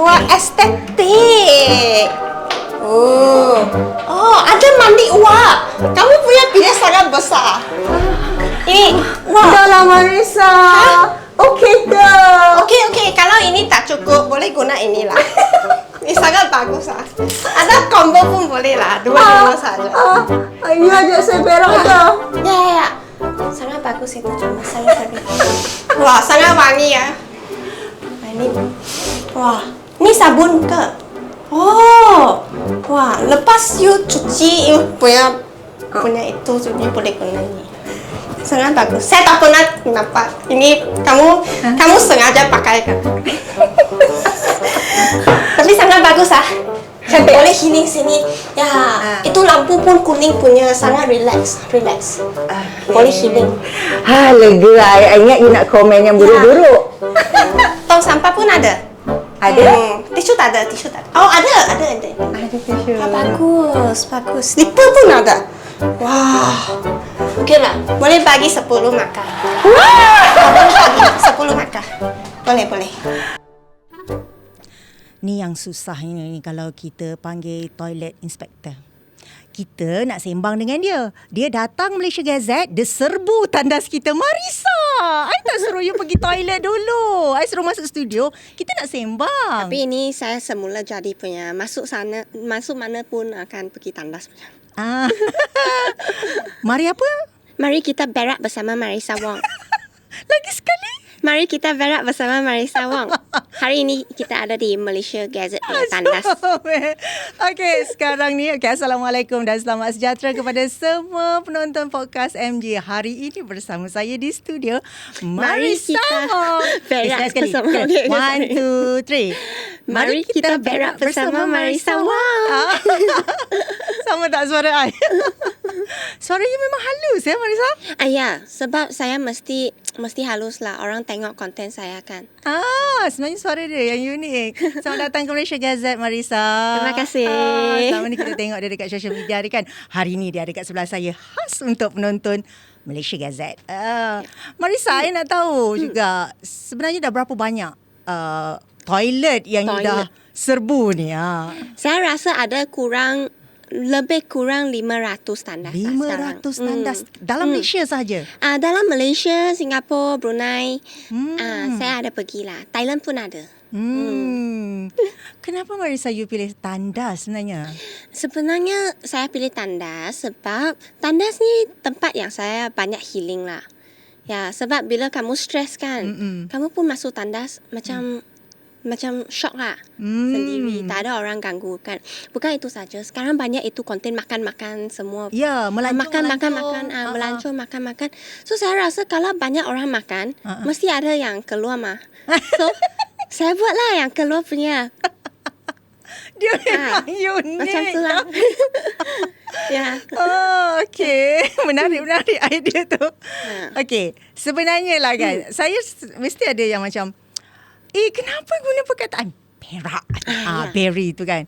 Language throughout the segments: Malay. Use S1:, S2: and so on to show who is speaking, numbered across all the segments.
S1: Wah, estetik. Oh, ada mandi uap. Kamu punya bilik sangat besar. Ini, wah.
S2: Dah lah Marissa. Okey ke?
S1: Okey. Kalau ini tak cukup, boleh guna inilah. Ini sangat bagus lah. Ada combo pun boleh lah. Dua saja.
S2: You ajak saya berak ke?
S1: Ya. Sangat bagus itu, cuma sangat bagus. Wah, sangat wangi ya. Ini, wah, ini sabun ke? Oh, wah, lepas you cuci, you punya itu cuci boleh guna ini. Sangat bagus. Saya tak pernah kenapa. Ini kamu sengaja pakai kan? Tapi sangat bagus ah. Cantik. Boleh healing sini. Ya, itu lampu pun kuning punya, sangat relax. Boleh healing.
S2: Lega. I ingat you nak komen yang buruk-buruk.
S1: Tong sampah pun ada.
S2: Ada?
S1: Tisu tak ada. Oh, ada.
S2: Ada tisu.
S1: Bagus. Slipper pun ada. Wah. Okey lah. Boleh bagi 10 makan. Boleh bagi 10 makan. Boleh.
S3: Ni yang susah ini kalau kita panggil toilet inspector. Kita nak sembang dengan dia. Dia datang Malaysia Gazette, dia serbu tandas kita. Marissa, I tak suruh you pergi toilet dulu. I suruh masuk studio, kita nak sembang.
S1: Tapi ini saya semula jadi punya. Masuk mana pun akan pergi tandas punya.
S3: Mari apa?
S1: Mari kita berak bersama Marissa Wong.
S3: Lagi sekali.
S1: Mari kita berak bersama Marissa Wong. Hari ini kita ada di Malaysia Gazette punya tandas.
S3: Okey, sekarang ni Assalamualaikum dan selamat sejahtera kepada semua penonton podcast MJ. Hari ini bersama saya di studio Marissa Wong.
S1: Berak
S3: sekali.
S1: bersama.
S3: Okay. 1, 2, 3.
S1: Mari kita berak bersama Marissa Wong.
S3: Sama tak suara I? Suara you memang halus ya Marissa?
S1: Ya, sebab saya mesti halus lah. Orang tengok konten saya kan.
S3: Sebenarnya suara dia yang unik. Selamat datang ke Malaysia Gazette Marissa.
S1: Terima kasih.
S3: Selama ni kita tengok dia dekat social media dia kan. Hari ni dia ada kat sebelah saya khas untuk penonton Malaysia Gazette. Marissa, saya nak tahu juga sebenarnya dah berapa banyak toilet yang you dah serbu ni?
S1: Saya rasa ada lebih kurang 500 tandas.
S3: 500 tandas dalam Malaysia sahaja?
S1: Dalam Malaysia, Singapura, Brunei, saya ada pergilah. Thailand pun ada.
S3: Kenapa Marissa you pilih tandas sebenarnya?
S1: Sebenarnya saya pilih tandas sebab tandas ni tempat yang saya banyak healing lah. Ya, sebab bila kamu stres kan, kamu pun masuk tandas macam shock lah sendiri. Tak ada orang ganggu kan. Bukan itu saja. Sekarang banyak itu konten makan-makan semua.
S3: Ya, melancong.
S1: Melancong makan-makan. So saya rasa kalau banyak orang makan, mesti ada yang keluar mah. So saya buatlah yang keluar punya.
S3: Dia memang unik.
S1: Macam tu lah. Ya.
S3: Okey. Menarik idea tu. Okey. Sebenarnya lah kan, saya mesti ada yang macam, kenapa guna perkataan berak? Berry tu kan.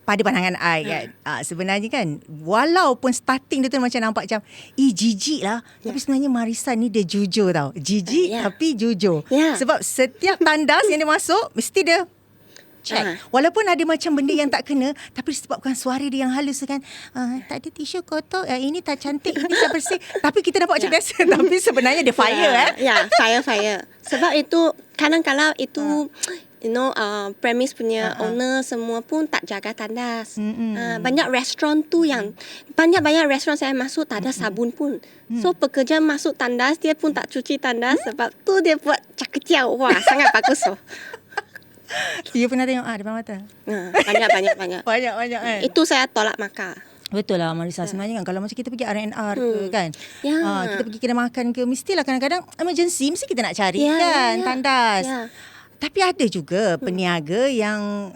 S3: Pada pandangan I kan. Sebenarnya kan, walaupun starting dia tu macam nampak macam, jijik lah. Tapi sebenarnya Marissa ni dia jujur tau. Jijik tapi jujur. Sebab setiap tandas yang dia masuk, mesti dia check. Walaupun ada macam benda yang tak kena, tapi disebabkan suara dia yang halus kan. Tak ada tisu kotor, ini tak cantik, ini tak bersih. Tapi kita nampak macam biasa. Tapi sebenarnya dia fire.
S1: Fire. Sebab itu kadang-kadang itu premis punya owner semua pun tak jaga tandas. Banyak restoran tu yang banyak restoran saya masuk tak ada sabun pun. So pekerja masuk tandas, dia pun tak cuci tandas sebab tu dia buat caketiau. Wah, sangat bagus tu.
S3: You pernah tengok depan mata?
S1: Banyak.
S3: Banyak kan?
S1: Itu saya tolak makan.
S3: Betul lah Marissa. Sebenarnya kan kalau macam kita pergi R&R ke kan, kita pergi kedai makan ke, mestilah kadang-kadang emergency mesti kita nak cari tandas. Tapi ada juga peniaga yang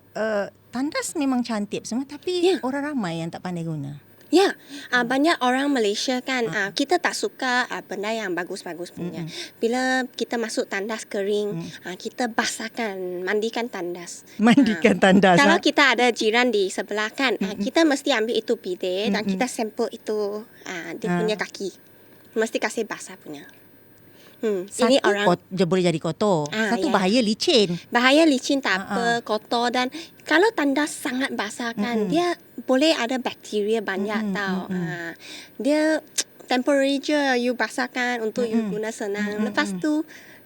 S3: tandas memang cantik semua, tapi orang ramai yang tak pandai guna.
S1: Banyak orang Malaysia kan, kita tak suka benda yang bagus-bagus punya. Bila kita masuk tandas kering, kita basahkan, mandikan tandas.
S3: Tandas.
S1: Kalau kita ada jiran di sebelah kan, kita mesti ambil itu bidet dan kita sampel itu dia punya kaki. Mesti kasih basah punya.
S3: Satu
S1: Ini orang
S3: dia boleh jadi kotor. Satu
S1: ya.
S3: bahaya licin.
S1: bahaya licin tak apa, kotor, dan kalau tandas sangat basah kan, dia boleh ada bakteria banyak tau. Dia temporary je you basahkan untuk you guna senang. Lepas tu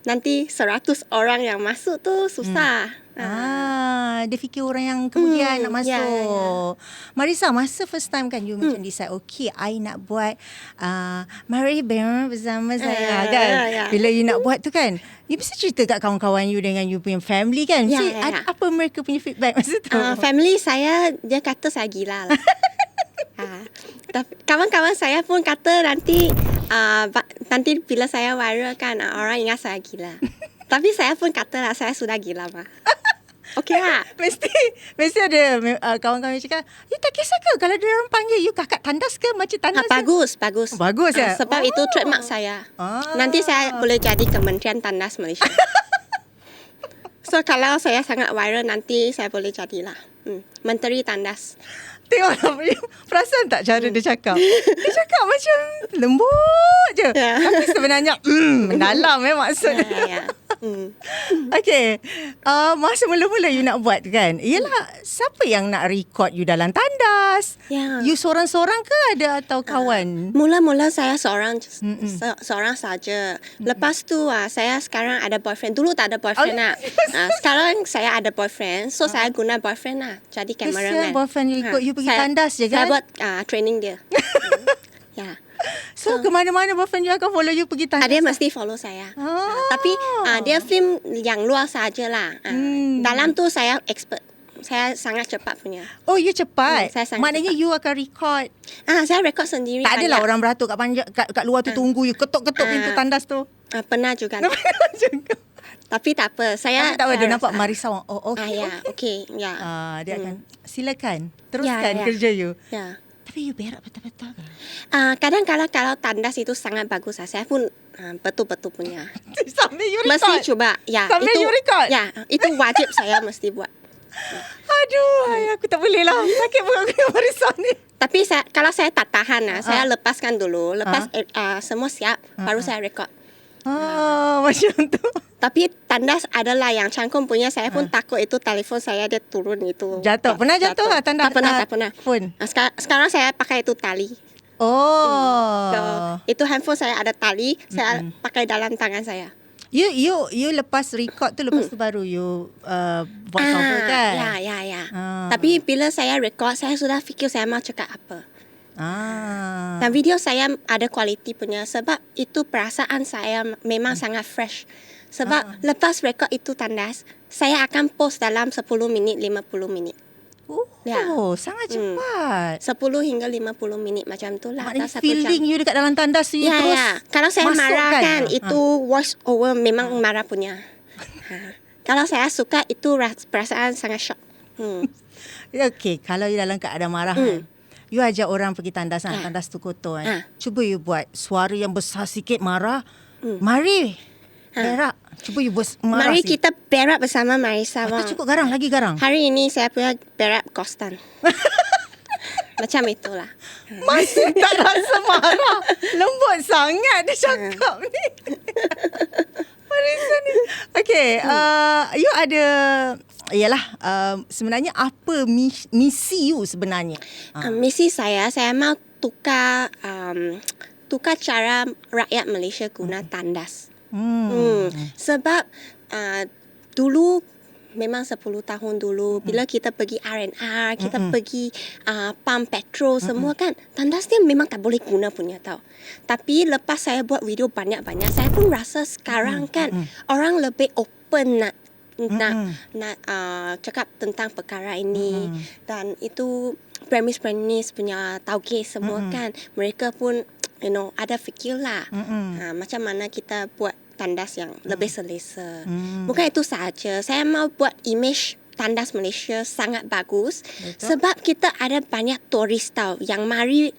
S1: nanti 100 orang yang masuk tu susah.
S3: Dia fikir orang yang kemudian nak masuk.
S1: Ya.
S3: Marisa, masa first time kan you macam decide, okay, I nak buat Mari Bear bersama saya kan.
S1: ya.
S3: Bila you nak buat tu kan, you mesti cerita kat kawan-kawan you dengan you punya family kan.
S1: Ya,
S3: Mesti
S1: ya.
S3: apa mereka punya feedback masa tu?
S1: Family saya, dia kata saya gila lah. Tapi kawan-kawan saya pun kata nanti nanti bila saya viral kan, orang ingat saya gila. Tapi saya pun kata lah saya sudah gila mah. Okey lah.
S3: Mesti ada kawan-kawan yang cakap, you tak kisah ke kalau dia orang panggil you kakak tandas ke macam tandas?
S1: Bagus.
S3: Bagus ya?
S1: Sebab itu trademark saya. Nanti saya boleh jadi Kementerian Tandas Malaysia. So kalau saya sangat viral, nanti saya boleh jadilah Menteri Tandas.
S3: Tengoklah, perasan tak cara dia cakap? Dia cakap macam lembut je.
S1: Ya.
S3: Tapi sebenarnya mendalam maksudnya.
S1: Ya.
S3: Okay. Masa mula-mula you nak buat kan, ialah siapa yang nak record you dalam tandas?
S1: Ya.
S3: You seorang-seorang ke ada atau kawan?
S1: Mula-mula saya seorang saja. Lepas tu saya sekarang ada boyfriend. Dulu tak ada boyfriend lah. Sekarang saya ada boyfriend. So saya guna boyfriend lah. Jadi cameraman.
S3: Boyfriend you ikut you pergi tandas je kan?
S1: Saya buat training dia. Ya.
S3: So ke mana-mana boyfriend you akan follow you pergi tandas?
S1: Dia mesti follow saya. Tapi dia film yang luar sajalah. Dalam tu saya expert. Saya sangat cepat punya.
S3: Oh, you cepat?
S1: Saya sangat
S3: Maknanya
S1: cepat.
S3: you akan record.
S1: Saya record sendiri.
S3: Tak adalah
S1: banyak.
S3: orang beratur kat luar tu tunggu you ketuk-ketuk pintu tandas tu.
S1: Pernah juga. Tapi tak apa. Saya
S3: Tapi tak apa, dia
S1: saya
S3: nampak
S1: rasa-
S3: Marisa orang, oh okay.
S1: Ya, okey. Ya.
S3: Dia akan silakan teruskan
S1: Ya.
S3: kerja you.
S1: Ya.
S3: Tapi you berak betul-betul kan?
S1: Kadang-kadang kalau tandas itu sangat bagus, saya pun betul-betul punya.
S3: Sambil you record.
S1: Mesti cuba. Ya,
S3: Sambil
S1: itu
S3: you record.
S1: Ya, itu wajib saya mesti buat.
S3: Aduh, aku tak boleh lah. Sakit perut aku dengan Marisa ni.
S1: Tapi kalau saya tak tahan saya lepaskan dulu. Lepas semua siap, baru saya record.
S3: Macam tu.
S1: Tapi tandas adalah yang cangkung punya. Saya pun takut itu telefon saya dia turun itu.
S3: Jatuh. Pernah jatuh lah tandas?
S1: Tak pernah.
S3: Phone?
S1: Sekarang saya pakai itu tali.
S3: Oh.
S1: So, itu handphone saya ada tali. Saya pakai dalam tangan saya.
S3: You lepas record tu, lepas tu baru you voice over kan?
S1: Ya. Tapi bila saya record, saya sudah fikir saya mau cakap apa. Dan video saya ada kualiti punya. Sebab itu perasaan saya memang sangat fresh. Sebab lepas record itu tandas, saya akan post dalam 10 minit, 50 minit. Ya.
S3: Sangat cepat.
S1: 10 hingga 50 minit macam tu lah.
S3: Maknanya
S1: Atau 1
S3: feeling
S1: jam.
S3: you dekat dalam tandas you terus
S1: Ya. Kalau saya marah
S3: masukkan.
S1: kan, itu voice over memang marah punya. Kalau saya suka, itu perasaan sangat shock.
S3: Okay, kalau you dalam keadaan marah kan, you ajak orang pergi tandas kan, tandas tu kotor kan. Cuba you buat suara yang besar sikit marah. Mari, berak. Cuba you buat marah
S1: Mari
S3: sikit.
S1: kita berak bersama Marisa.
S3: Tak cukup garang, lagi garang.
S1: Hari ini saya punya berak kostan. Macam itulah.
S3: Masih tak rasa marah. Lembut sangat dia cakap ni. Marisa ni. Okay, you ada... Yalah, sebenarnya apa misi you sebenarnya?
S1: Misi saya mau tukar cara rakyat Malaysia guna tandas. Sebab dulu memang 10 tahun dulu bila kita pergi R&R, kita pergi pump petrol semua kan, tandas dia memang tak boleh guna punya tau. Tapi lepas saya buat video banyak-banyak, saya pun rasa sekarang kan orang lebih open nak cakap tentang perkara ini. Dan itu premis punya tauke semua kan, mereka pun ada fikir lah macam mana kita buat tandas yang lebih selesa. Bukan itu sahaja, saya mau buat image tandas Malaysia sangat bagus. Betul. Sebab kita ada banyak turis tau yang mari,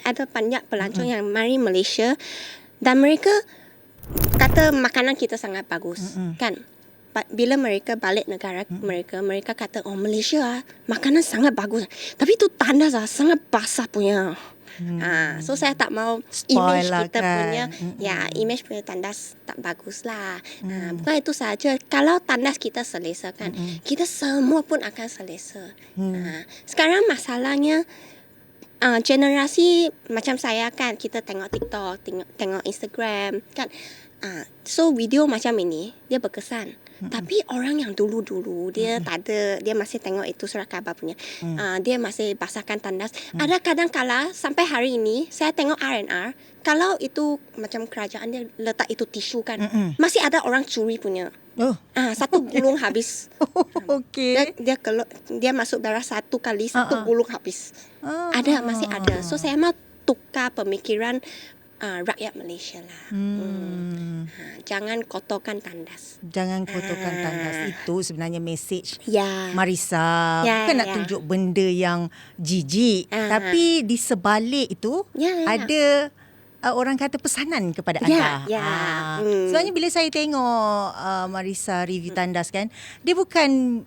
S1: ada banyak pelancong yang mari Malaysia dan mereka kata makanan kita sangat bagus kan. Bila mereka balik negara mereka kata, oh Malaysia makanan sangat bagus. Tapi itu tandas sangat basah punya. So saya tak mau
S3: Spoil
S1: image
S3: lah
S1: kita
S3: kan.
S1: punya, ya image punya tandas tak bagus lah. Bukan itu saja. Kalau tandas kita selesa kan, kita semua pun akan selesa. Sekarang masalahnya generasi macam saya kan, kita tengok TikTok, tengok Instagram kan. So video macam ini dia berkesan. Tapi orang yang dulu-dulu dia tak ada, dia masih tengok itu surat khabar punya. Dia masih basahkan tandas. Ada kadang-kala sampai hari ini saya tengok R&R, kalau itu macam kerajaan dia letak itu tisu kan, masih ada orang curi punya.
S3: Oh.
S1: Satu gulung habis.
S3: Okey.
S1: Dia masuk darah satu kali, satu gulung habis. Masih ada. So saya mau tukar pemikiran rakyat Malaysia lah. Jangan kotorkan tandas.
S3: Jangan kotorkan tandas. Itu sebenarnya message
S1: Ya.
S3: Marisa.
S1: Ya,
S3: Bukan nak
S1: ya.
S3: tunjuk benda yang jijik. Tapi di sebalik itu
S1: Ya.
S3: ada orang kata pesanan kepada
S1: Ya,
S3: anda.
S1: ya.
S3: Sebenarnya bila saya tengok Marisa review tandas kan, dia bukan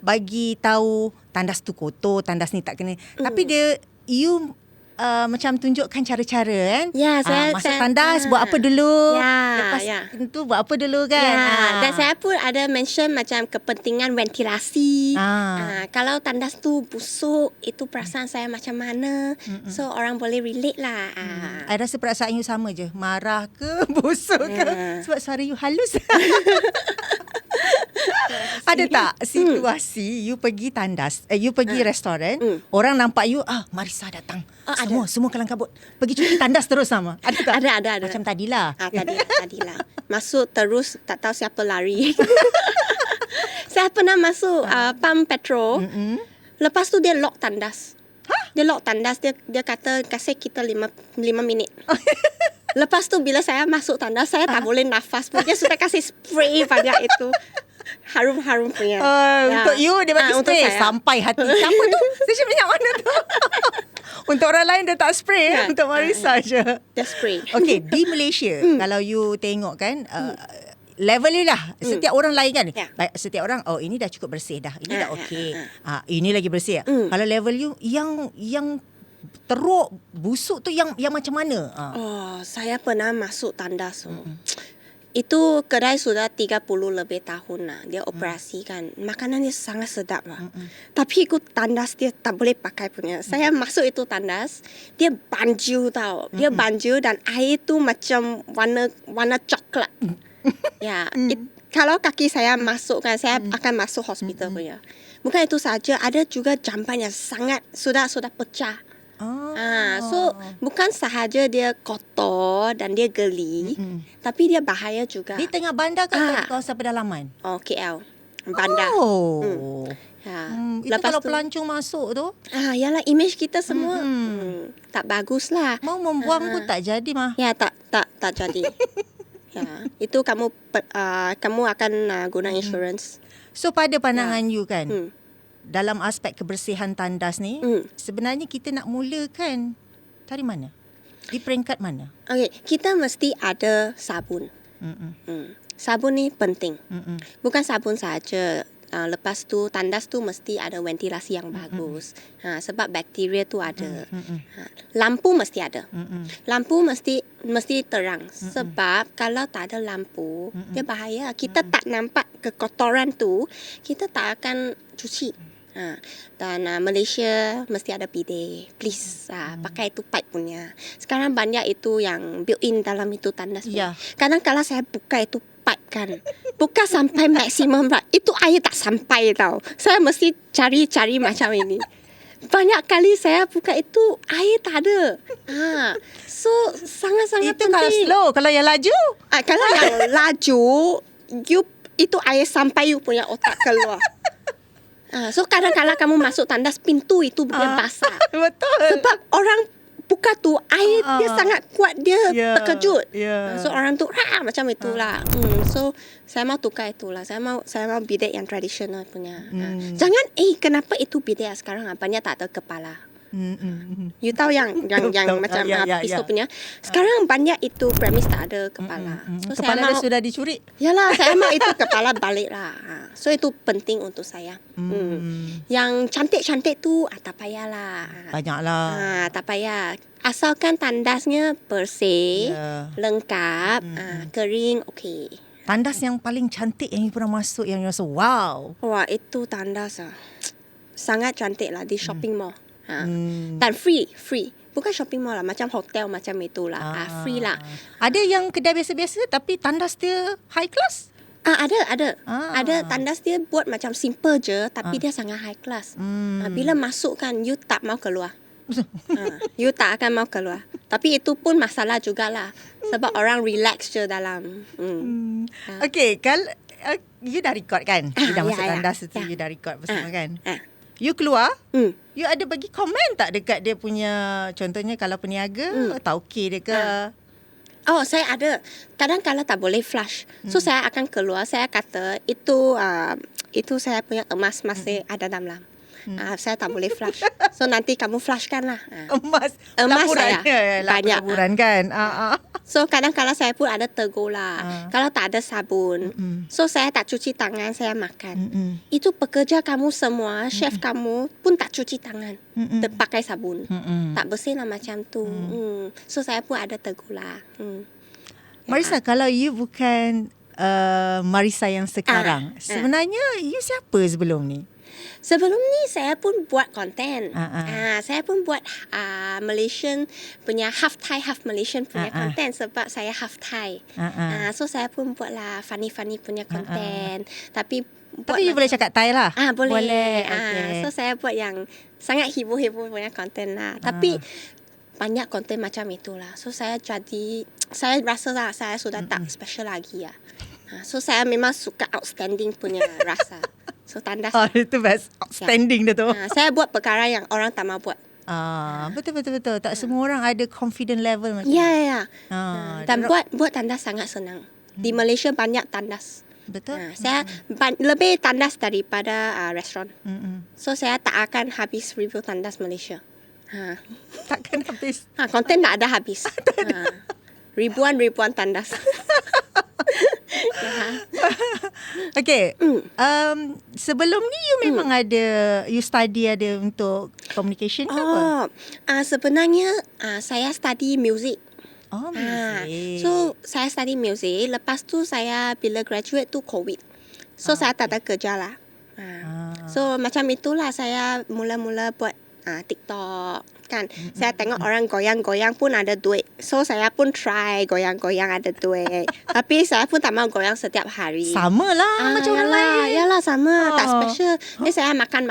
S3: bagi tahu tandas tu kotor, tandas ni tak kena. Tapi dia macam tunjukkan cara-cara kan.
S1: Ya,
S3: masuk tandas buat apa dulu.
S1: Ya,
S3: Lepas
S1: ya.
S3: tu buat apa dulu kan.
S1: Dan saya pun ada mention macam kepentingan ventilasi. Kalau tandas tu busuk, itu perasaan saya macam mana. So orang boleh relate lah.
S3: I rasa perasaan you sama je. Marah ke, busuk ke. Sebab suara you halus. Ada tak situasi you pergi tandas, you pergi restoran, orang nampak you, Marisa datang. Semua kelang kabut. Pergi cuci tandas terus sama. Ada tak?
S1: Ada.
S3: Macam tadilah.
S1: Tadilah. Masuk terus tak tahu siapa lari. Saya pernah masuk pump petrol. Lepas tu dia lock tandas. Dia lock tandas, dia kata kasih kita 5 minit. Lepas tu bila saya masuk tandas, saya tak boleh nafas pun. Dia sudah kasih spray banyak itu. Harum-harum punya.
S3: Untuk you dia bagi
S1: untuk
S3: spray
S1: saya.
S3: sampai hati. Siapa tu? Stesen minyak mana tu? Untuk orang lain dia tak spray. Untuk Marisa je.
S1: Dia spray.
S3: Okay, di Malaysia kalau you tengok kan, level you lah. Setiap orang lain kan. Baik, setiap orang, ini dah cukup bersih dah. Ini dah okey. Ini lagi bersih. Kalau level you yang teruk, busuk tu yang macam mana?
S1: Saya pernah masuk tandas. Itu kedai sudah 30 lebih tahun lah. Dia operasi kan. Makanan dia sangat sedap lah. Tapi ikut tandas dia tak boleh pakai punya. Saya masuk itu tandas, dia banjir tau. Dia banjir dan air tu macam warna coklat. Kalau kaki saya masuk kan, saya akan masuk hospital punya. Bukan itu saja, ada juga jamban yang sangat sudah pecah. So bukan sahaja dia kotor dan dia geli, tapi dia bahaya juga.
S3: Di tengah bandar ke kawasan pedalaman?
S1: KL bandar.
S3: Itu kalau pelancong masuk tu,
S1: yalah image kita semua tak bagus lah.
S3: mau membuang pun tak jadi mah.
S1: Ya tak jadi. Itu kamu akan guna insurance.
S3: So pada pandangan you kan, dalam aspek kebersihan tandas ni, sebenarnya kita nak mulakan dari mana? Di peringkat mana?
S1: Okay, kita mesti ada sabun. Sabun ni penting. Bukan sabun saja. Lepas tu tandas tu mesti ada ventilasi yang bagus. Sebab bakteria tu ada. Lampu mesti ada. Lampu mesti terang. Sebab kalau tak ada lampu, dia bahaya. Kita tak nampak kekotoran tu, kita tak akan cuci. Dan Malaysia mesti ada bidet. Please pakai itu pipe punya. Sekarang banyak itu yang built-in dalam itu tandas. Kadang-kadang saya buka itu pipe kan, buka sampai maksimum berat, itu air tak sampai tau. Saya mesti cari macam ini. Banyak kali saya buka itu air tak ada. So sangat-sangat
S3: itu
S1: penting.
S3: kalau slow, kalau yang laju,
S1: kalau yang laju, itu air sampai you punya otak keluar. So kadang-kadang kamu masuk tandas, pintu itu dia basah.
S3: Betul.
S1: Sebab orang buka tu air dia sangat kuat, dia terkejut. So orang tu macam itulah. So saya mau tukar itulah. Saya mau bidet yang tradisional punya. Jangan kenapa itu bidet sekarang banyak tak ada kepala. You tahu yang
S3: Tahu.
S1: macam
S3: Ya.
S1: pistol punya. Sekarang banyak itu premis tak ada kepala. So saya
S3: Kepala dia
S1: mau,
S3: sudah dicuri.
S1: yalah, saya mau itu kepala balik lah. So itu penting untuk saya. Yang cantik-cantik tu tak payahlah.
S3: Banyaklah.
S1: Tak payah. Asalkan tandasnya bersih,
S3: Ya.
S1: lengkap, kering, okey.
S3: Tandas yang paling cantik yang you pernah masuk, yang you rasa wow.
S1: Wah, itu tandas sangat cantik lah di shopping mall. Dan free. Bukan shopping mall lah, macam hotel macam itulah. Free lah.
S3: Ada yang kedai biasa-biasa tapi tandas dia high class.
S1: Ada. Ada tandas dia buat macam simple je tapi dia sangat high class. Bila masuk kan you tak mau keluar. You tak akan mau keluar. Tapi itu pun masalah jugalah. Sebab orang relax je dalam.
S3: Okay, kalau you dah record kan? You dah masuk tandas itu, you dah record bersama kan? You keluar, you ada bagi komen tak dekat dia punya, contohnya kalau peniaga, tak okey dia ke?
S1: Oh, saya ada. Kadang-kadang tak boleh flush. So saya akan keluar, saya kata itu saya punya emas masih ada dalam. Saya tak boleh flush. So nanti kamu flushkan lah.
S3: Emas
S1: saya
S3: banyak pelaburan kan.
S1: So kadang-kadang saya pun ada tegur lah. Kalau tak ada sabun, so saya tak cuci tangan, saya makan. Itu pekerja kamu semua, chef kamu pun tak cuci tangan, pakai sabun. Tak bersih lah macam tu. So saya pun ada tegur lah.
S3: Marissa, kalau you bukan Marissa yang sekarang, sebenarnya you siapa sebelum ni?
S1: Sebelum ni saya pun buat konten. Saya pun buat Malaysian punya half Thai half Malaysian punya konten sebab saya half Thai. So saya pun buatlah funny punya konten. Tapi
S3: you boleh cakap Thai lah.
S1: Boleh.
S3: Okay.
S1: So saya buat yang sangat hibur-hibur punya konten lah. Tapi banyak konten macam itulah. So saya rasa lah saya sudah tak special lagi lah. So saya memang suka outstanding punya rasa. So tandas.
S3: Itu best. Outstanding dia tu.
S1: Saya buat perkara yang orang tak mau buat.
S3: Betul. Tak semua orang ada confident level macam
S1: Ya. Dan buat tandas sangat senang. Di Malaysia banyak tandas.
S3: Betul.
S1: Saya lebih tandas daripada restoran. So saya tak akan habis review tandas Malaysia.
S3: Takkan habis.
S1: Konten tak ada habis. Ribuan tandas.
S3: Okay. Sebelum ni you memang ada, you study ada untuk communication ke apa?
S1: Sebenarnya saya study music.
S3: Music.
S1: So saya study music. Lepas tu saya bila graduate tu COVID. So saya tak ada kerja lah. So macam itulah saya mula-mula buat TikTok kan. Saya tengok orang goyang-goyang pun ada duit. So saya pun try goyang-goyang ada duit. Tapi saya pun tak mau goyang setiap hari.
S3: Sama lah macam orang lain.
S1: Yalah sama. Tak special. Jadi saya makan.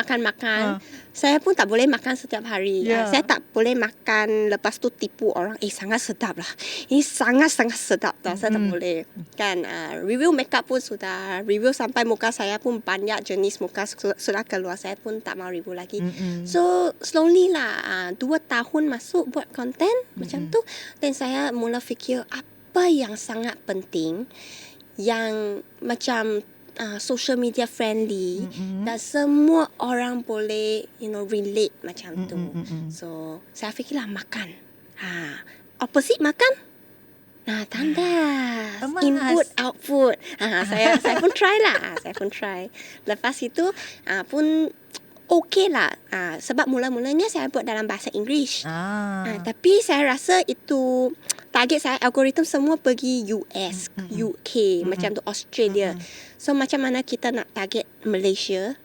S1: Saya pun tak boleh makan setiap hari. Saya tak boleh makan lepas tu tipu orang. Sangat sedap lah. Ini sangat-sangat sedap lah. Saya tak boleh. Kan review makeup pun sudah. Review sampai muka saya pun banyak jenis muka sudah keluar. Saya pun tak mau review lagi. So slowly lah 2 tahun masuk buat konten macam tu. Dan saya mula fikir apa yang sangat penting yang macam social media friendly dan semua orang boleh relate macam tu. So saya fikirlah makan. Opposite makan. Tandas. Input output. Saya pun try lah. Saya pun try. Lepas itu pun okey lah. Sebab mula-mulanya saya buat dalam bahasa Inggeris. Tapi saya rasa itu target saya algoritma semua pergi US, UK, macam tu Australia. So macam mana kita nak target Malaysia?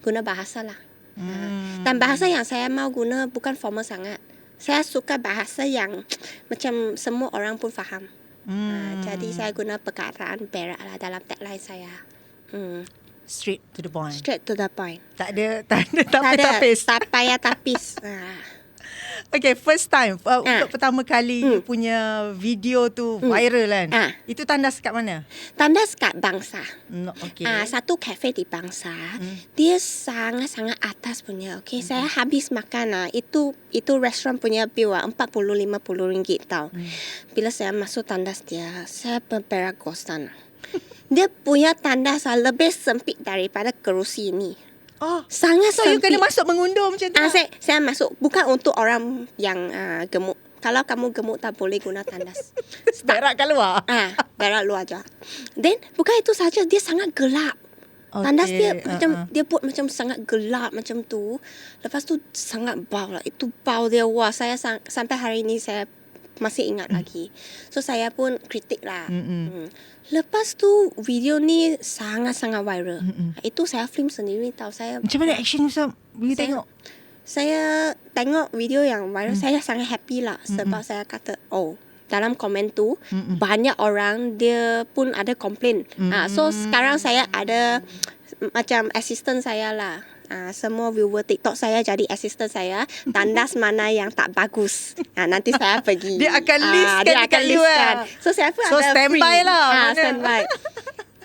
S1: Guna bahasa lah. Dan bahasa yang saya mau guna bukan formal sangat. Saya suka bahasa yang macam semua orang pun faham. Jadi saya guna perkataan perak lah dalam tagline saya.
S3: Straight to the point.
S1: Straight to the point.
S3: Tak tapis.
S1: Tak payah tapis.
S3: Okay, first time untuk pertama kali you punya video tu viral kan. Itu tandas kat mana?
S1: Tandas kat Bangsa.
S3: Okay.
S1: Satu kafe di Bangsa. Dia sangat-sangat atas punya. Okay, saya habis makan itu restoran punya bill 40-50 ringgit tau. Bila saya masuk tandas dia, saya berperagosan. Dia punya tandas lebih sempit daripada kerusi ni.
S3: Oh,
S1: Sangat
S3: so you
S1: sempit.
S3: kena masuk mengundur macam tu.
S1: Saya masuk bukan untuk orang yang gemuk. Kalau kamu gemuk tak boleh guna tandas.
S3: Berak kat luar.
S1: Berak luar aja. Then bukan itu saja, dia sangat gelap. Tandas dia macam dia buat macam sangat gelap macam tu. Lepas tu sangat bau lah. Itu bau dia, wah, saya sampai hari ini saya masih ingat lagi. So saya pun kritik lah. Lepas tu video ni sangat-sangat viral. Itu saya film sendiri tahu. Saya
S3: Macam mana action Ustaz? You tengok.
S1: Saya tengok video yang viral, saya sangat happy lah. Sebab saya kata, dalam komen tu banyak orang dia pun ada komplain. So sekarang saya ada macam assistant saya lah. Semua viewer TikTok saya jadi assistant saya. Tandas mana yang tak bagus, nanti saya pergi.
S3: Dia akan listkan
S1: dia akan
S3: dekat you
S1: listkan. So saya pun
S3: So
S1: ada
S3: standby
S1: free.
S3: lah, mana?
S1: Standby.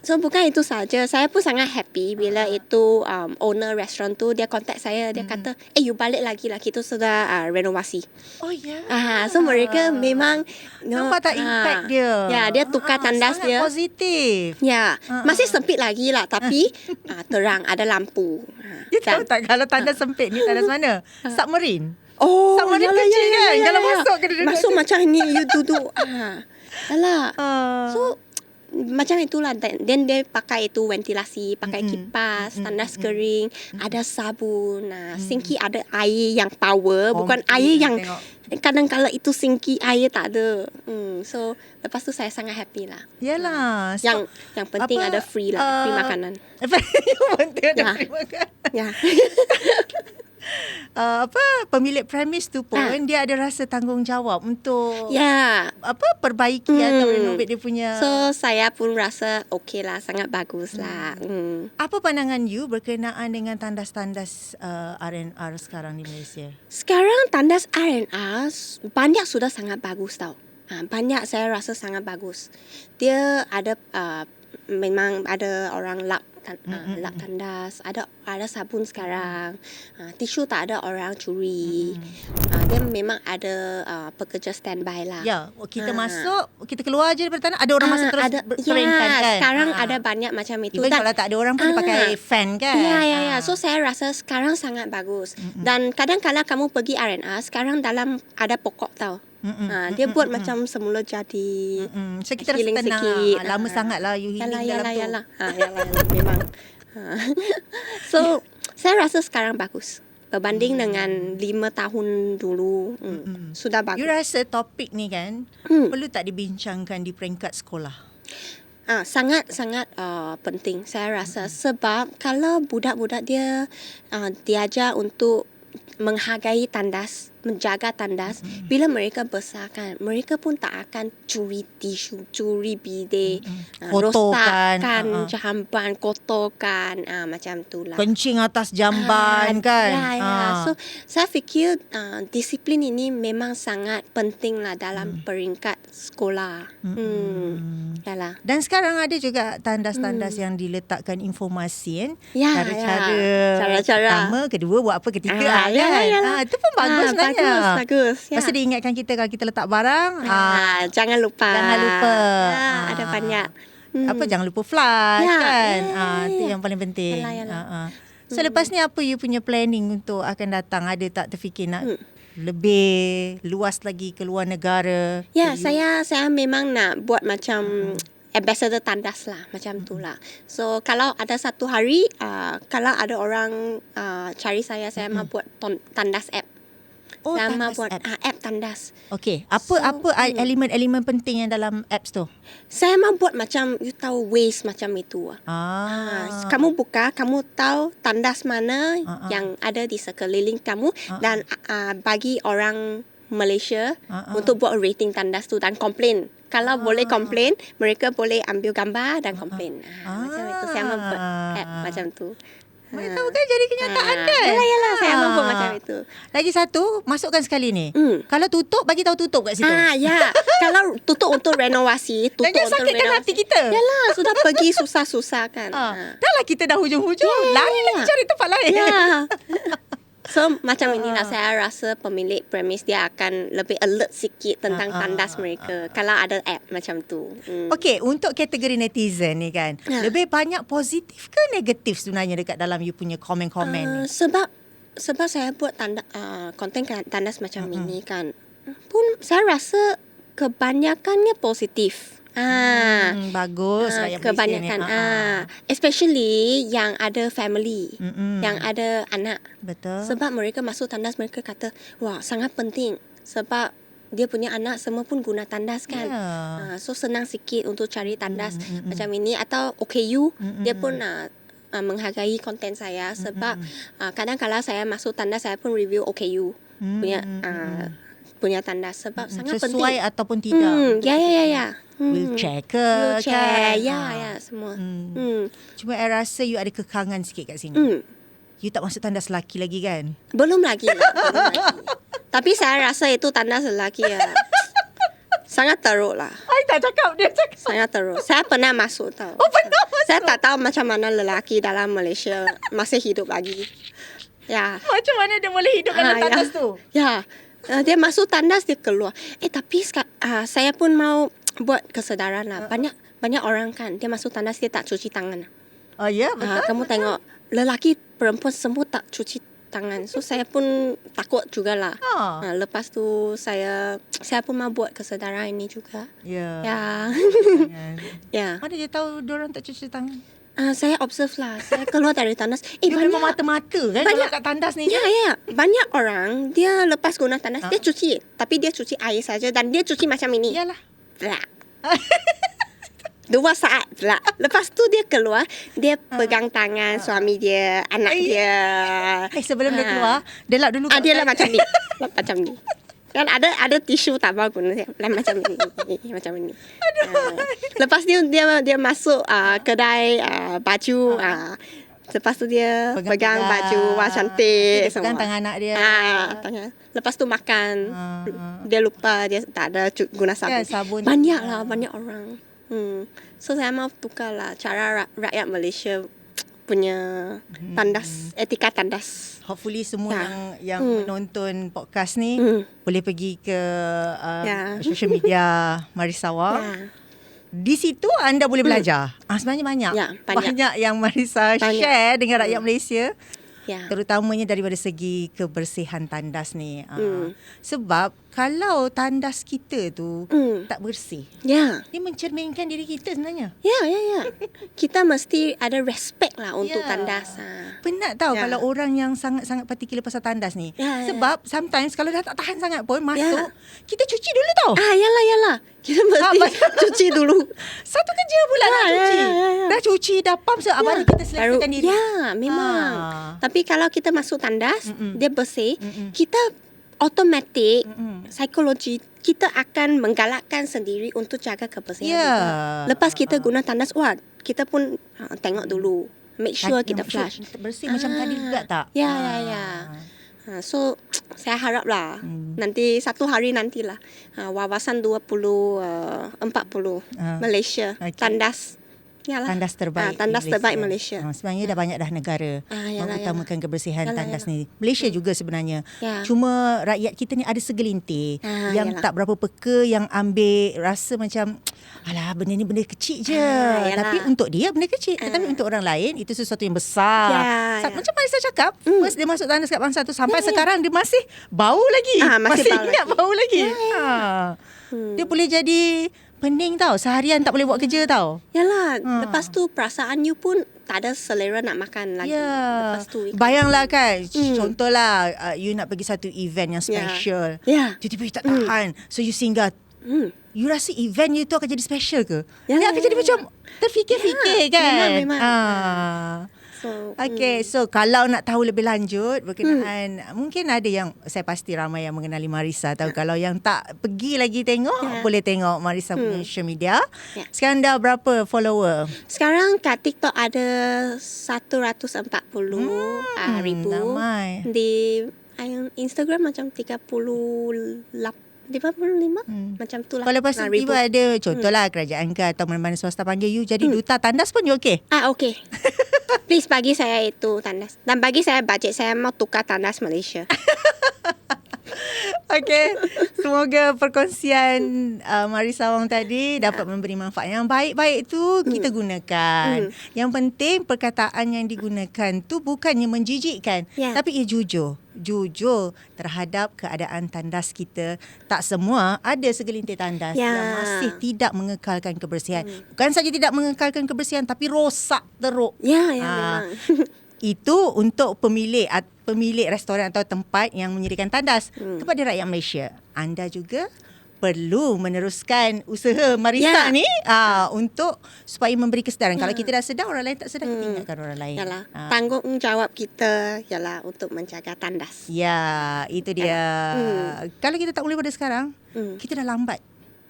S1: So bukan itu saja, saya pun sangat happy bila itu owner restoran tu dia contact saya, dia kata, you balik lagi lah, kita sudah renovasi.
S3: Oh ya. Yeah.
S1: So mereka memang
S3: nampak tak impact dia?
S1: Ya, dia tukar tandas
S3: sangat
S1: dia.
S3: Positif.
S1: Ya, masih sempit lagi lah, tapi terang, ada lampu.
S3: You tahu tak kalau tandas sempit ni tandas mana? Submarine.
S1: Oh,
S3: Submarine kecil kan? Kalau masuk kena duduk.
S1: Masuk macam ni, you duduk. Alah. So macam itulah. Dan dia pakai itu ventilasi, pakai kipas, tandas kering, ada sabun. Sinki ada air yang power, bukan air yang kadang-kadang itu sinki air tak ada. So lepas tu saya sangat happy lah.
S3: Yalah.
S1: Yang penting ada free lah, free makanan.
S3: Yang penting ada free makanan.
S1: Ya.
S3: Pemilik premis tu pun dia ada rasa tanggungjawab untuk perbaiki atau renovate dia punya.
S1: So saya pun rasa okey lah, sangat bagus lah.
S3: Apa pandangan you berkenaan dengan tandas-tandas R&R sekarang di Malaysia?
S1: Sekarang tandas R&R banyak sudah sangat bagus tau. Banyak saya rasa sangat bagus. Dia ada memang ada orang lap tandas, ada sabun sekarang. Tisu tak ada orang curi. Dia memang ada pekerja standby lah.
S3: Ya, kita masuk, kita keluar je daripada tandas, ada orang masuk terus keringkan kan.
S1: Sekarang ada banyak macam itu.
S3: Even kalau tak ada orang pun dia pakai fan kan.
S1: Ya. So saya rasa sekarang sangat bagus. Dan kadang-kadang kamu pergi R&R, sekarang dalam ada pokok tau. Dia buat macam semula jadi.
S3: So kita rasa tenang sikit. Lama sangat lah you healing dalam tu.
S1: Yalah. Memang. So saya rasa sekarang bagus berbanding dengan 5 tahun dulu. Sudah bagus.
S3: You rasa topik ni kan perlu tak dibincangkan di peringkat sekolah?
S1: Sangat penting saya rasa. Sebab kalau budak-budak dia diajar untuk menghargai tandas, menjaga tandas, bila mereka besar kan, mereka pun tak akan curi tisu, curi bidet, rosakkan jamban, kotorkan, macam tu lah.
S3: Kencing atas jamban kan.
S1: So saya fikir disiplin ini memang sangat penting lah dalam peringkat sekolah. Yalah.
S3: Dan sekarang ada juga tandas-tandas yang diletakkan informasi kan.
S1: Cara-cara.
S3: Pertama, kedua, buat apa, ketiga kan. Itu pun bagus sebenarnya.
S1: Bagus.
S3: Lepas tu dia ingatkan kita kalau kita letak barang,
S1: jangan lupa. Ada banyak.
S3: Apa jangan lupa flush kan. Itu yang paling penting. So lepas ni apa you punya planning untuk akan datang? Ada tak terfikir nak lebih luas lagi ke luar negara?
S1: Ya, saya memang nak buat macam ambassador tandas lah, macam tu lah. So kalau ada satu hari kalau ada orang cari saya mau buat tandas app. Saya mau buat app tandas.
S3: Okey, apa elemen-elemen penting yang dalam apps tu?
S1: Saya mau buat macam you tahu Waze macam itu. Kamu buka, kamu tahu tandas mana yang ada di sekeliling kamu dan bagi orang Malaysia untuk buat rating tandas tu dan komplain. Kalau boleh komplain, mereka boleh ambil gambar dan komplain. Macam itu saya mau buat app macam tu.
S3: Mana tahu kan jadi kenyataan kan?
S1: Yalah, saya mau buat macam itu.
S3: Lagi satu, masukkan sekali ni. Kalau tutup, bagi tahu tutup kat situ.
S1: Ya. Kalau tutup untuk renovasi, tutup
S3: jangan
S1: untuk
S3: sakitkan
S1: renovasi.
S3: hati kita.
S1: Yalah, sudah pergi susah-susah kan.
S3: Dah lah kita dah hujung-hujung. Lari lagi cari tempat lain.
S1: Ya. So macam inilah saya rasa pemilik premis dia akan lebih alert sikit tentang tandas mereka kalau ada app macam tu.
S3: Okey, untuk kategori netizen ni kan, lebih banyak positif ke negatif sebenarnya dekat dalam you punya komen-komen ni?
S1: Sebab saya buat konten tandas macam ini kan, pun saya rasa kebanyakannya positif.
S3: Bagus rakyat
S1: kebanyakan
S3: Malaysia ni.
S1: Especially yang ada family, yang ada anak.
S3: Betul.
S1: Sebab mereka masuk tandas, mereka kata wah sangat penting sebab dia punya anak semua pun guna tandas kan. So senang sikit untuk cari tandas macam ini. Atau OKU dia pun menghargai konten saya sebab kadang-kadang saya masuk tandas saya pun review OKU punya tandas sebab sangat penting.
S3: Sesuai ataupun tidak.
S1: Ya.
S3: Wheelchair ke
S1: Wheelchair,
S3: kan?
S1: ya semua.
S3: Cuma I rasa you ada kekangan sikit kat sini. You tak masuk tandas lelaki lagi kan?
S1: Belum lagi. Tapi saya rasa itu tandas lelaki sangat teruk lah.
S3: I tak cakap, dia cakap.
S1: Sangat teruk. Saya pernah masuk tau.
S3: Pernah masuk?
S1: Saya tak tahu macam mana lelaki dalam Malaysia masih hidup lagi. Ya.
S3: Macam mana dia boleh hidup dalam tandas tu?
S1: Ya. Dia masuk tandas, dia keluar. Tapi saya pun mau buat kesedaran lah. Banyak orang kan, dia masuk tandas, dia tak cuci tangan.
S3: Oh ya, betul.
S1: Kamu tengok, lelaki perempuan semua tak cuci tangan. So saya pun takut jugalah. Lepas tu saya pun mau buat kesedaran ini juga.
S3: Ya.
S1: Ya.
S3: Mana dia tahu diorang tak cuci tangan?
S1: Saya observe lah. Saya keluar dari tandas.
S3: Dia memang mata-mata kan
S1: banyak,
S3: kalau kat tandas ni.
S1: Ya. Banyak orang, dia lepas guna tandas, dia cuci. Tapi dia cuci air saja dan dia cuci macam ini.
S3: Yalah.
S1: 2 saat pula. Lepas tu dia keluar, dia pegang tangan suami dia, anak dia.
S3: Sebelum dia keluar, dia lap dulu.
S1: Dia lap macam ni. Lap macam ni. Kan ada tisu tak bawa guna macam ni, macam ni. Lepas dia masuk kedai baju. Lepas tu dia pegang baju, wah cantik.
S3: Dia pegang tangan anak dia.
S1: Tangan. Lepas tu makan. Dia lupa dia tak ada guna sabun.
S3: Ya, sabun.
S1: Banyak orang. So saya mau tukar lah cara rakyat Malaysia punya tandas, etika tandas.
S3: Hopefully semua yang menonton podcast ni boleh pergi ke social media Marisawa. Di situ anda boleh belajar. Sebenarnya banyak yang Marisa share dengan rakyat Malaysia. Terutamanya daripada segi kebersihan tandas ni. Sebab kalau tandas kita tu tak bersih, dia mencerminkan diri kita sebenarnya.
S1: Ya. Kita mesti ada respect lah untuk tandas.
S3: Penat tahu kalau orang yang sangat-sangat particular pasal tandas ni. Sebab sometimes kalau dah tak tahan sangat pun masuk, kita cuci dulu tau.
S1: Yalah. Kita mesti cuci dulu.
S3: Satu kerja pula dah cuci. Dah cuci, dah pump baru kita selesaikan diri.
S1: Ya, memang. Tapi kalau kita masuk tandas, dia bersih, kita automatik psikologi kita akan menggalakkan sendiri untuk jaga kebersihan kita. Lepas kita guna tandas, kita pun tengok dulu. Make sure kita flush.
S3: Bersih macam tadi juga tak?
S1: Ya. So saya harap lah nanti satu hari nantilah wawasan 2040 Malaysia tandas. Yalah.
S3: Tandas terbaik
S1: Malaysia.
S3: Sebenarnya dah banyak dah negara mengutamakan kebersihan tandas ni. Malaysia juga sebenarnya. Cuma rakyat kita ni ada segelintir yang tak berapa peka, yang ambil rasa macam alah benda ni benda kecil je. Tapi untuk dia benda kecil. Tapi untuk orang lain itu sesuatu yang besar. Macam mana saya cakap, first dia masuk tandas kat bangsa tu sampai sekarang dia masih bau lagi. Masih ingat bau lagi. Dia boleh jadi pening tau. Seharian tak boleh buat kerja tau.
S1: Yalah. Lepas tu perasaan you pun tak ada selera nak makan lagi. Lepas tu
S3: bayanglah kan, contohlah you nak pergi satu event yang special. Tiba-tiba you tak tahan. So you singgah. You rasa event you tu akan jadi special ke? Dia akan jadi macam terfikir-fikir kan.
S1: Memang.
S3: So kalau nak tahu lebih lanjut berkenaan, mungkin ada yang, saya pasti ramai yang mengenali Marisa tahu. Kalau yang tak pergi lagi tengok, boleh tengok Marisa punya social media. Sekarang dah berapa follower?
S1: Sekarang kat TikTok ada 140 ribu.
S3: Ramai.
S1: Di Instagram macam 55 macam tu lah.
S3: Kalau lepas tu tiba ada contohlah kerajaan ke atau mana-mana swasta panggil you jadi duta tandas pun you okey?
S1: Okey. Please bagi saya itu tandas. Dan bagi saya bajet saya mau tukar tandas Malaysia.
S3: Okey, semoga perkongsian Marissa Wong tadi dapat memberi manfaat. Yang baik-baik tu kita gunakan. Yang penting perkataan yang digunakan tu bukannya menjijikkan,
S1: Ya.
S3: tapi ia jujur. Jujur terhadap keadaan tandas kita. Tak semua, ada segelintir tandas
S1: Ya.
S3: yang masih tidak mengekalkan kebersihan. Bukan saja tidak mengekalkan kebersihan, tapi rosak teruk.
S1: Ya,
S3: Ah,
S1: memang.
S3: Itu untuk pemilik restoran atau tempat yang menyediakan tandas. Kepada rakyat Malaysia, anda juga perlu meneruskan usaha Marissa
S1: Ya.
S3: ni untuk supaya memberi kesedaran. Kalau kita dah sedar, orang lain tak sedar, kita ingatkan orang lain.
S1: Yalah, tanggungjawab kita ialah untuk menjaga tandas.
S3: Ya, itu dia. Kalau kita tak boleh pada sekarang, kita dah lambat.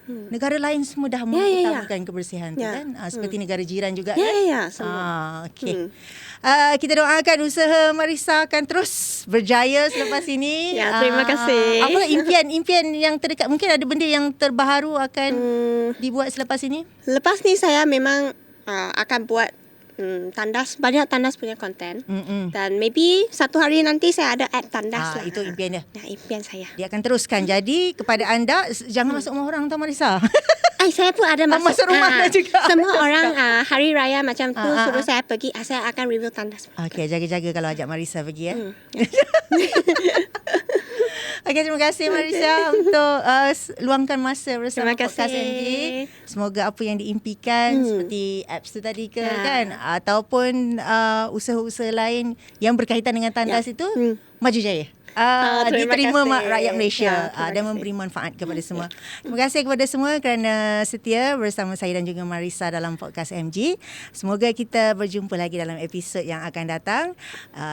S3: Negara lain semua dah
S1: Ya.
S3: mengutamakan kebersihan tu
S1: Ya.
S3: kan. Seperti negara jiran juga
S1: Ya,
S3: kan.
S1: ya, semua.
S3: Okey. Kita doakan usaha Marissa akan terus berjaya selepas ini.
S1: Ya, terima kasih.
S3: Apa impian yang terdekat? Mungkin ada benda yang terbaharu akan dibuat selepas ini?
S1: Lepas ni saya memang akan buat tandas, banyak tandas punya konten. Dan maybe satu hari nanti saya ada app tandas lah.
S3: Itu impian dia.
S1: Ya, impian saya.
S3: Dia akan teruskan. Jadi kepada anda, jangan masuk rumah orang tau Marissa.
S1: Saya pun ada
S3: masuk rumah anda juga.
S1: Semua orang hari raya macam tu suruh saya pergi, saya akan review tandas.
S3: Okey, jaga-jaga kalau ajak Marissa pergi ya. Okey, terima kasih Marissa untuk luangkan masa bersama
S1: Terima
S3: Podcast
S1: kasih.
S3: MG. Semoga apa yang diimpikan seperti apps tu tadi ke kan, ataupun usaha-usaha lain yang berkaitan dengan tandas itu maju jaya.
S1: Terima
S3: Diterima
S1: kasih.
S3: rakyat Malaysia
S1: Terima
S3: dan
S1: kasih.
S3: memberi manfaat kepada semua. Terima kasih kepada semua kerana setia bersama saya dan juga Marissa dalam Podcast MG. Semoga kita berjumpa lagi dalam episod yang akan datang.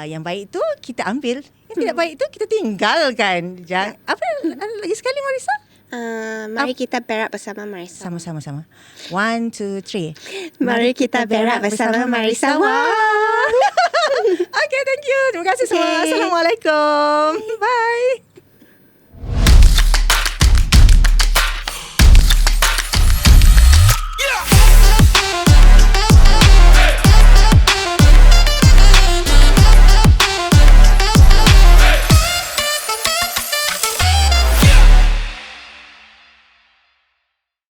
S3: Yang baik tu kita ambil, yang tidak baik tu kita tinggalkan. Apa lagi sekali Marissa?
S1: Mari kita berak bersama Marissa.
S3: Sama-sama. 1, 2, 3.
S1: Mari kita berak bersama Marissa Wong.
S3: Okay, thank you. Terima kasih semua.
S1: Okay.
S3: Assalamualaikum. Bye.